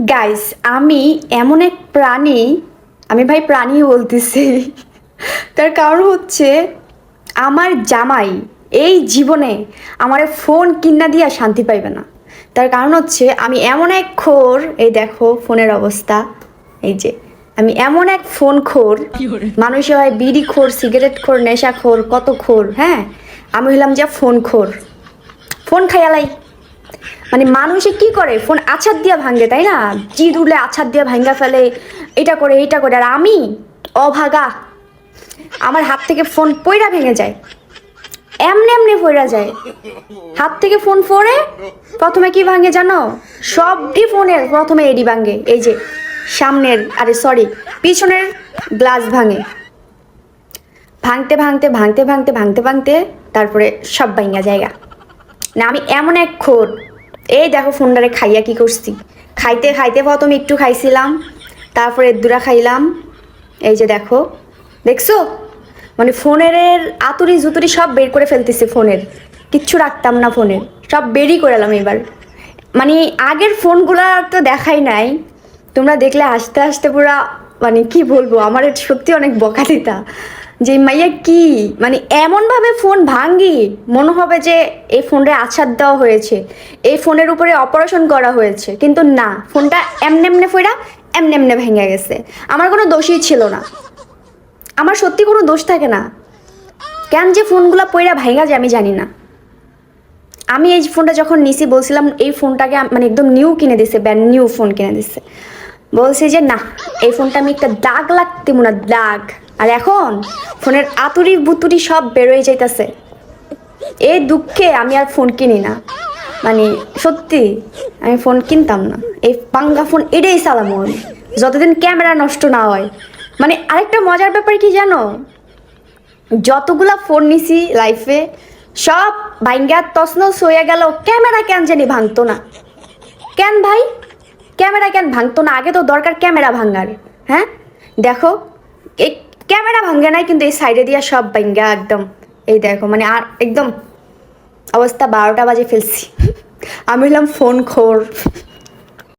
Guys, আমি এমন এক প্রাণী, আমি ভাই প্রাণী বলতেছি। তার কারণ হচ্ছে আমার জামাই এই জীবনে আমার ফোন কিনা দিয়া শান্তি পাইবে না। তার কারণ হচ্ছে আমি এমন এক খোর, এই দেখো ফোনের অবস্থা, এই যে আমি এমন এক ফোন খোর। মানুষে হয় বিড়ি খোর, সিগারেট খোর, নেশা খোর, কত খোর। হ্যাঁ, আমি হলাম যা ফোন খোর। ফোন খাইয়ালাই মানে মানুষে কি করে, ফোন আছাড় দিয়া ভাঙে, তাই না? জিদ উঠলে আছাড় দিয়া ভাঙ্গা ফেলে, এটা করে এইটা করে। আর আমি অভাগা, আমার হাত থেকে ফোন পইরা ভেঙে যায়, এমনি এমনি পইরা যায় হাত থেকে ফোন পড়ে। প্রথমে কি ভাঙে জানো? সবটি ফোনের প্রথমে এডি ভাঙে, এই যে সামনের, আরে সরি, পিছনের গ্লাস ভাঙে। ভাঙতে ভাঙতে ভাঙতে ভাঙতে ভাঙতে ভাঙতে তারপরে সব ভাঙা জায়গা। না, আমি এমন এক খোর। এই দেখো ফোনটারে খাইয়া কি করছি। খাইতে খাইতে প্রথমে একটু খাইছিলাম, তারপরে দুরা খাইলাম। এই যে দেখো, দেখছো? মানে ফোনের আতুরি জুতুরি সব বের করে ফেলতেছি। ফোনের কিচ্ছু রাখতাম না, ফোনের সব বেরই করে এলাম এবার। মানে আগের ফোনগুলো তো দেখাই নাই, তোমরা দেখলে হাসতে হাসতে পুরা, মানে কি বলবো, আমার সত্যি অনেক বকা দিতা যে মাইয়া কি, মানে এমনভাবে ফোন ভাঙ্গি মনে হবে যে এই ফোনটা আছাড় দেওয়া হয়েছে, এই ফোনের উপরে অপারেশন করা হয়েছে। কিন্তু না, ফোনটা এমনে এমনে ফইরা এমনে এমনে ভেঙে গেছে। আমার কোনো দোষই ছিল না, আমার সত্যি কোনো দোষ থাকে না। কেন যে ফোনগুলো পইরা ভাঙা যায় আমি জানি না। আমি এই ফোনটা যখন নিছি বলছিলাম এই ফোনটাকে মানে একদম নিউ কিনে দিছে, ব্র্যান্ড নিউ ফোন কিনে দিছে। বলছি যে না, এই ফোনটা আমি একটা দাগ লাগতে মনে, দাগ। আর এখন ফোনের আতুরি বুতুরি সব বেরোয় যাইতেছে। এই দুঃখে আমি আর ফোন কিনি না। মানে সত্যি আমি ফোন কিনতাম না, এই পাঙ্গা ফোন এটাই চালামো আমি যতদিন ক্যামেরা নষ্ট না হয়। মানে আরেকটা মজার ব্যাপার কি জানো, যতগুলা ফোন নিছি লাইফে সব ভাঙ্গা তছনছ হয়ে গেল, ক্যামেরা কেন জানি ভাঙতো না। কেন ভাই, ক্যামেরা কেন ভাঙতো না? আগে তো দরকার ক্যামেরা ভাঙার। হ্যাঁ দেখো, এই ক্যামেরা ভাঙে নাই, কিন্তু এই সাইডে দিয়া সব ভাঙ্গা একদম। এই দেখো, মানে আর একদম অবস্থা 12টা বাজে ফেলছি। আমি হলাম ফোন খোর।